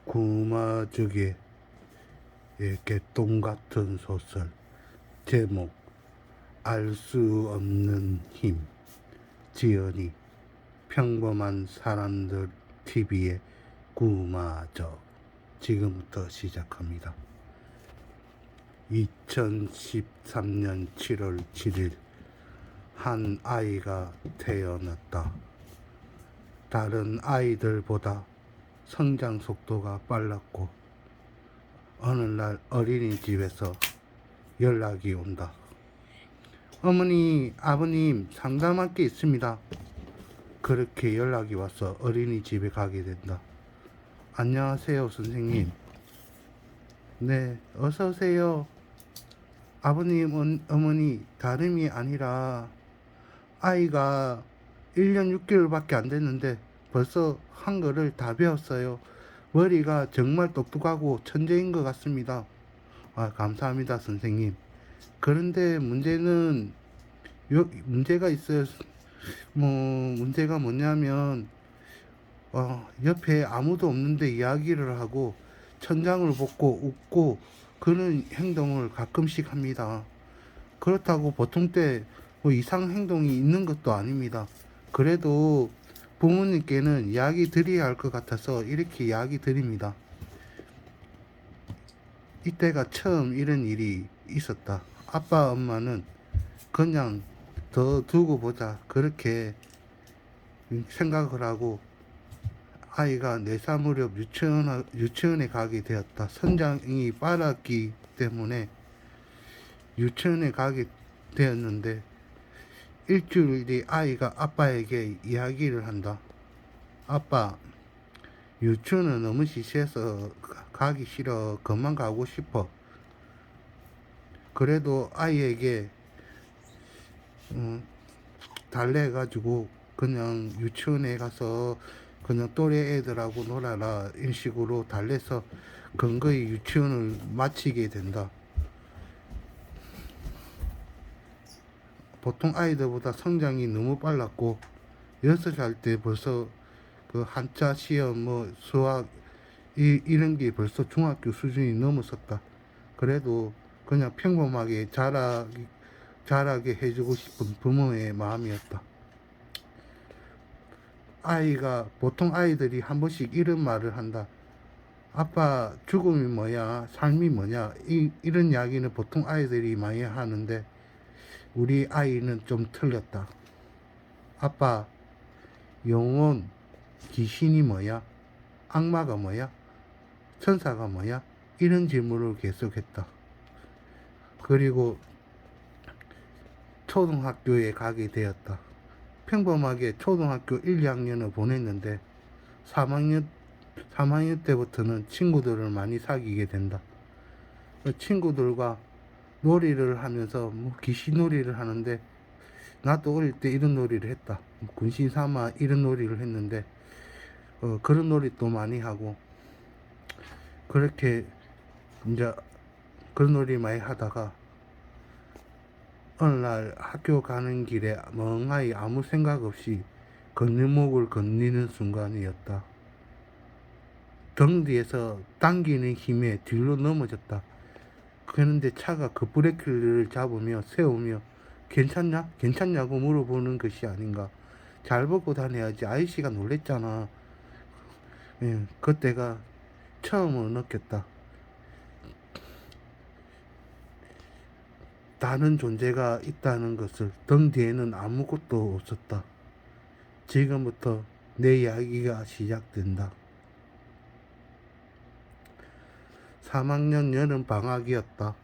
구마적의 개똥 같은 소설. 제목 알 수 없는 힘. 지연이. 평범한 사람들 TV의 구마적. 지금부터 시작합니다. 2013년 7월 7일 한 아이가 태어났다. 다른 아이들보다 성장 속도가 빨랐고 어느 날 어린이집에서 연락이 온다. 어머니, 아버님, 상담할 게 있습니다. 그렇게 연락이 와서 어린이집에 가게 된다. 안녕하세요, 선생님. 네, 어서 오세요. 아버님, 어머니, 다름이 아니라 아이가 1년 6개월밖에 안 됐는데 벌써 한글을 다 배웠어요. 머리가 정말 똑똑하고 천재인 것 같습니다. 감사합니다, 선생님. 그런데 문제가 있어요. 문제가 뭐냐면, 옆에 아무도 없는데 이야기를 하고 천장을 보고 웃고 그런 행동을 가끔씩 합니다. 그렇다고 보통 때 이상 행동이 있는 것도 아닙니다. 그래도 부모님께는 이야기 드려야 할 것 같아서 이렇게 이야기 드립니다. 이때가 처음 이런 일이 있었다. 아빠 엄마는 그냥 더 두고 보자 그렇게 생각을 하고 아이가 4살 무렵 유치원에 가게 되었다. 성장이 빨랐기 때문에 유치원에 가게 되었는데 일주일 뒤 아이가 아빠에게 이야기를 한다. 아빠, 유치원은 너무 시시해서 가기 싫어. 그만 가고 싶어. 그래도 아이에게 달래가지고 그냥 유치원에 가서 그냥 또래 애들하고 놀아라 이런 식으로 달래서 근거히 유치원을 마치게 된다. 보통 아이들보다 성장이 너무 빨랐고 6살 때 벌써 그 한자 시험 수학 이런 게 벌써 중학교 수준이 넘었었다. 그래도 그냥 평범하게 자라게 해주고 싶은 부모의 마음이었다. 보통 아이들이 한 번씩 이런 말을 한다. 아빠, 죽음이 뭐야? 삶이 뭐냐? 이런 이야기는 보통 아이들이 많이 하는데 우리 아이는 좀 틀렸다. 아빠, 영혼, 귀신이 뭐야? 악마가 뭐야? 천사가 뭐야? 이런 질문을 계속했다. 그리고 초등학교에 가게 되었다. 평범하게 초등학교 1, 2학년을 보냈는데 3학년 때부터는 친구들을 많이 사귀게 된다. 친구들과 놀이를 하면서 귀신놀이를 하는데 나도 어릴 때 이런 놀이를 했다. 군신 삼아 이런 놀이를 했는데 그런 놀이도 많이 하고 그렇게 이제 그런 놀이 많이 하다가 어느 날 학교 가는 길에 멍하니 아무 생각 없이 건너목을 건너는 순간이었다. 등 뒤에서 당기는 힘에 뒤로 넘어졌다. 그런데 차가 급브레이크를 잡으며 세우며 괜찮냐? 괜찮냐고 물어보는 것이 아닌가. 잘 보고 다녀야지. 아이씨가 놀랬잖아. 그때가 처음으로 느꼈다. 다른 존재가 있다는 것을. 등 뒤에는 아무것도 없었다. 지금부터 내 이야기가 시작된다. 3학년 여름 방학이었다.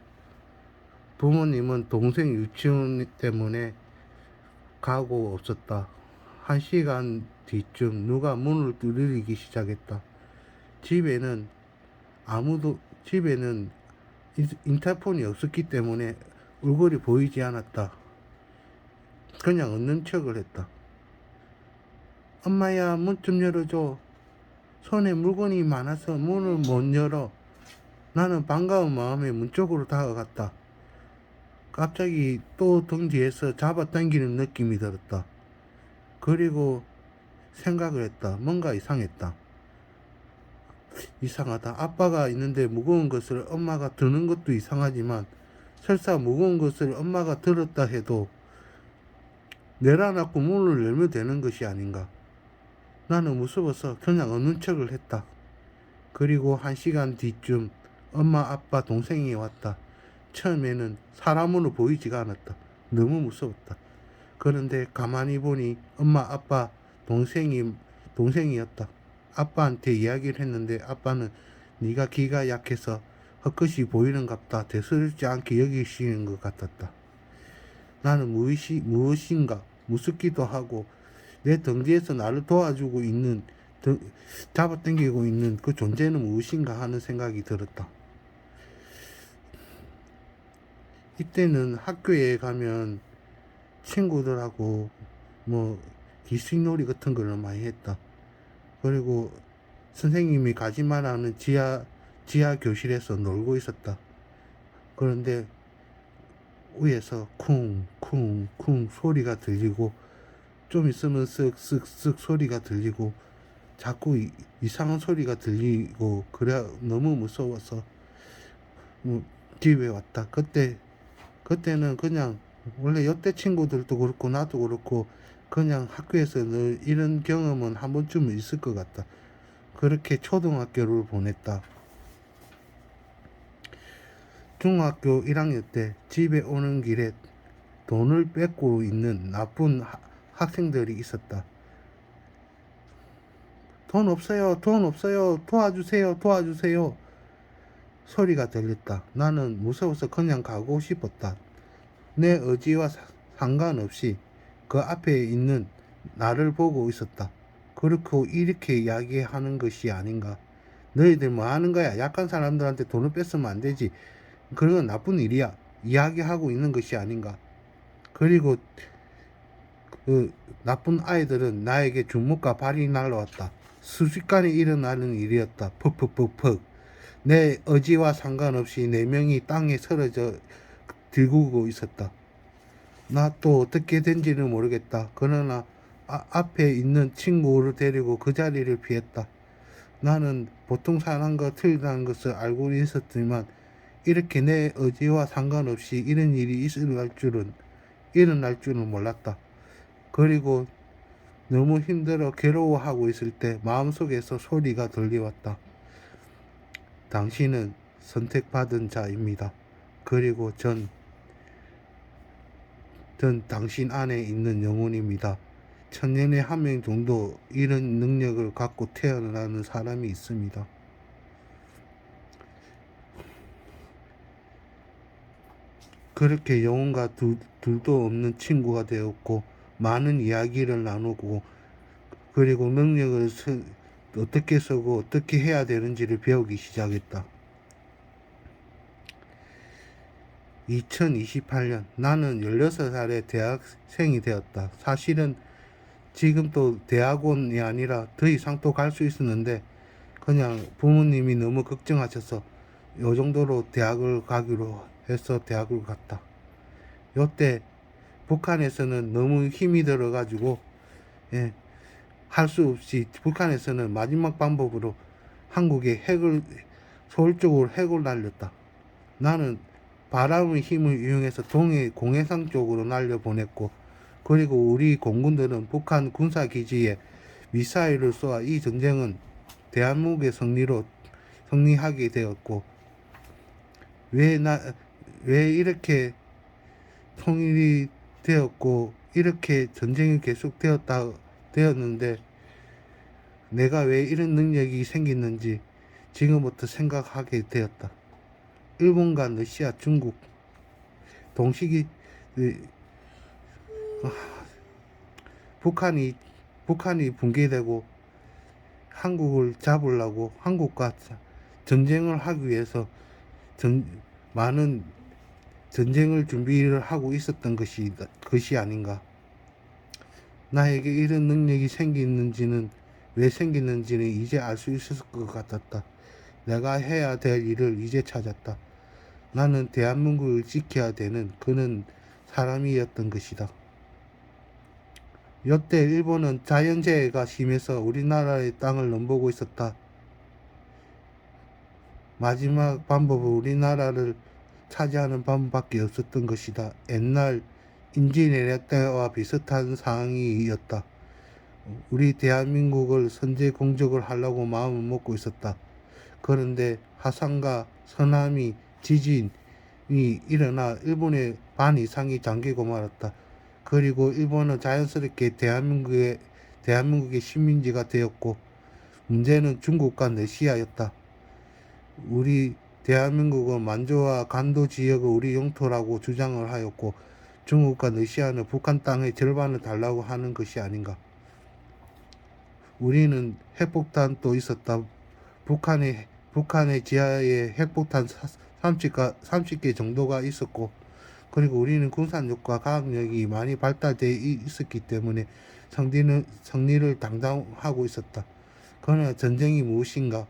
부모님은 동생 유치원 때문에 가고 없었다. 1시간 뒤쯤 누가 문을 두드리기 시작했다. 집에는 인터폰이 없었기 때문에 얼굴이 보이지 않았다. 그냥 없는 척을 했다. 엄마야, 문 좀 열어줘. 손에 물건이 많아서 문을 못 열어. 나는 반가운 마음에 문 쪽으로 다가갔다. 갑자기 또 등 뒤에서 잡아당기는 느낌이 들었다. 그리고 생각을 했다. 뭔가 이상했다. 이상하다. 아빠가 있는데 무거운 것을 엄마가 드는 것도 이상하지만 설사 무거운 것을 엄마가 들었다 해도 내려놓고 문을 열면 되는 것이 아닌가. 나는 무서워서 그냥 없는 척을 했다. 그리고 1시간 뒤쯤 엄마, 아빠, 동생이 왔다. 처음에는 사람으로 보이지가 않았다. 너무 무서웠다. 그런데 가만히 보니 엄마, 아빠, 동생이었다. 아빠한테 이야기를 했는데 아빠는 네가 귀가 약해서 헛것이 보이는갑다. 대수롭지 않게 여기시는 것 같았다. 나는 무엇인가 무섭기도 하고 내 등 뒤에서 나를 도와주고 있는, 잡아당기고 있는 그 존재는 무엇인가 하는 생각이 들었다. 이때는 학교에 가면 친구들하고 뭐 기술놀이 같은 걸 많이 했다. 그리고 선생님이 가지 말라는 지하 교실에서 놀고 있었다. 그런데 위에서 쿵쿵쿵 소리가 들리고 좀 있으면 쓱쓱쓱 소리가 들리고 자꾸 이상한 소리가 들리고 그래 너무 무서워서 집에 왔다. 그때는 그냥 원래 여태 친구들도 그렇고 나도 그렇고 그냥 학교에서 늘 이런 경험은 한 번쯤은 있을 것 같다. 그렇게 초등학교를 보냈다. 중학교 1학년 때 집에 오는 길에 돈을 뺏고 있는 나쁜 학생들이 있었다. 돈 없어요, 돈 없어요, 도와주세요 소리가 들렸다. 나는 무서워서 그냥 가고 싶었다. 내 의지와 상관없이 그 앞에 있는 나를 보고 있었다. 그렇고 이렇게 이야기하는 것이 아닌가. 너희들 뭐 하는 거야? 약한 사람들한테 돈을 뺏으면 안 되지. 그런 건 나쁜 일이야. 이야기하고 있는 것이 아닌가. 그리고 그 나쁜 아이들은 나에게 주먹과 발이 날라왔다. 순식간에 일어나는 일이었다. 퍽퍽퍽퍽. 내 의지와 상관없이 4명이 땅에 쓰러져 들구고 있었다. 나 또 어떻게 된지는 모르겠다. 그러나 앞에 있는 친구를 데리고 그 자리를 피했다. 나는 보통 사람과 틀리다는 것을 알고 있었지만 이렇게 내 의지와 상관없이 이런 일이 일어날 줄은 몰랐다. 그리고 너무 힘들어 괴로워하고 있을 때 마음속에서 소리가 들려왔다. 당신은 선택받은 자입니다. 그리고 전 당신 안에 있는 영혼입니다. 천년에 한 명 정도 이런 능력을 갖고 태어나는 사람이 있습니다. 그렇게 영혼과 둘도 없는 친구가 되었고 많은 이야기를 나누고 그리고 능력을 어떻게 쓰고 어떻게 해야 되는지를 배우기 시작했다. 2028년 나는 16살에 대학생이 되었다. 사실은 지금 또 대학원이 아니라 더 이상 또 갈 수 있었는데 그냥 부모님이 너무 걱정하셔서 요 정도로 대학을 가기로 해서 대학을 갔다. 요때 북한에서는 너무 힘이 들어가지고 할 수 없이 북한에서는 마지막 방법으로 한국에 서울 쪽으로 핵을 날렸다. 나는 바람의 힘을 이용해서 공해상 쪽으로 날려보냈고 그리고 우리 공군들은 북한 군사기지에 미사일을 쏘아 이 전쟁은 대한민국의 승리하게 되었고 왜 이렇게 통일이 되었고 이렇게 전쟁이 계속 되었는데 내가 왜 이런 능력이 생겼는지 지금부터 생각하게 되었다. 일본과 러시아, 중국 동시기 북한이 붕괴되고 한국을 잡으려고 한국과 전쟁을 하기 위해서 많은 전쟁을 준비를 하고 있었던 것이 아닌가. 나에게 이런 능력이 왜 생겼는지는 이제 알 수 있을 것 같았다. 내가 해야 될 일을 이제 찾았다. 나는 대한민국을 지켜야 되는 그런 사람이었던 것이다. 이때 일본은 자연재해가 심해서 우리나라의 땅을 넘보고 있었다. 마지막 방법은 우리나라를 차지하는 방법밖에 없었던 것이다. 옛날 임진왜란 때와 비슷한 상황이었다. 우리 대한민국을 선제 공격을 하려고 마음을 먹고 있었다. 그런데 화산과 서나미, 지진이 일어나 일본의 반 이상이 잠기고 말았다. 그리고 일본은 자연스럽게 대한민국의 식민지가 되었고, 문제는 중국과 러시아였다. 우리 대한민국은 만주와 간도 지역을 우리 영토라고 주장을 하였고, 중국과 러시아는 북한 땅의 절반을 달라고 하는 것이 아닌가. 우리는 핵폭탄도 있었다. 북한의 지하에 핵폭탄 30개 정도가 있었고, 그리고 우리는 군사력과 과학력이 많이 발달되어 있었기 때문에 승리를 당당하고 있었다. 그러나 전쟁이 무엇인가?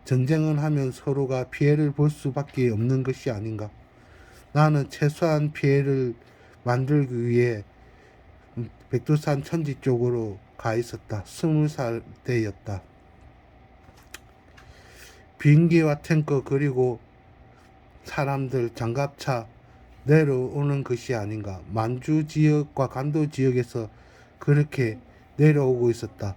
전쟁을 하면 서로가 피해를 볼 수밖에 없는 것이 아닌가? 나는 최소한 피해를 만들기 위해 백두산 천지 쪽으로 가 있었다. 20살 때였다. 비행기와 탱커 그리고 사람들, 장갑차 내려오는 것이 아닌가. 만주 지역과 간도 지역에서 그렇게 내려오고 있었다.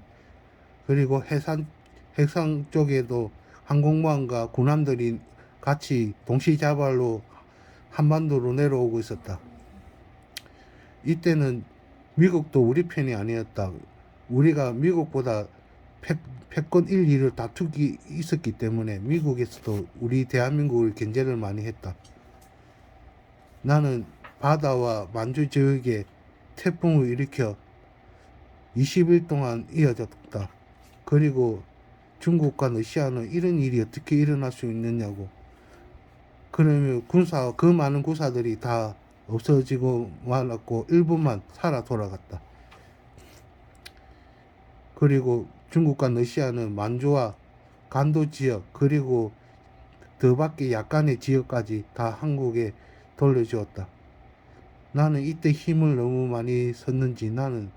그리고 해상 쪽에도 항공모함과 군함들이 같이 동시다발로 한반도로 내려오고 있었다. 이때는 미국도 우리 편이 아니었다. 우리가 미국보다 패권 1, 2를 다투기 있었기 때문에 미국에서도 우리 대한민국을 견제를 많이 했다. 나는 바다와 만주 지역에 태풍을 일으켜 20일 동안 이어졌다. 그리고 중국과 러시아는 이런 일이 어떻게 일어날 수 있느냐고. 그러면 그 많은 군사들이 다 없어지고 말았고 일부만 살아 돌아갔다. 그리고 중국과 러시아는 만주와 간도 지역 그리고 더 밖에 약간의 지역까지 다 한국에 돌려주었다. 나는 이때 힘을 너무 많이 썼는지 나는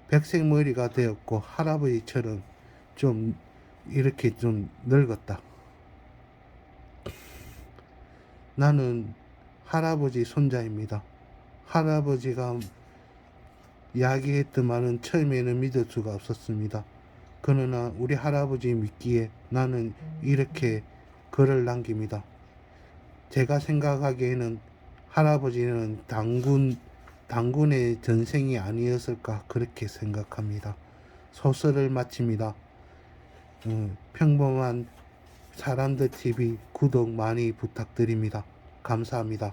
백색머리가 되었고 할아버지처럼 좀 이렇게 좀 늙었다. 나는 할아버지 손자입니다. 할아버지가 이야기했던 말은 처음에는 믿을 수가 없었습니다. 그러나 우리 할아버지 믿기에 나는 이렇게 글을 남깁니다. 제가 생각하기에는 할아버지는 당군의 전생이 아니었을까 그렇게 생각합니다. 소설을 마칩니다. 평범한 사람들 TV 구독 많이 부탁드립니다. 감사합니다.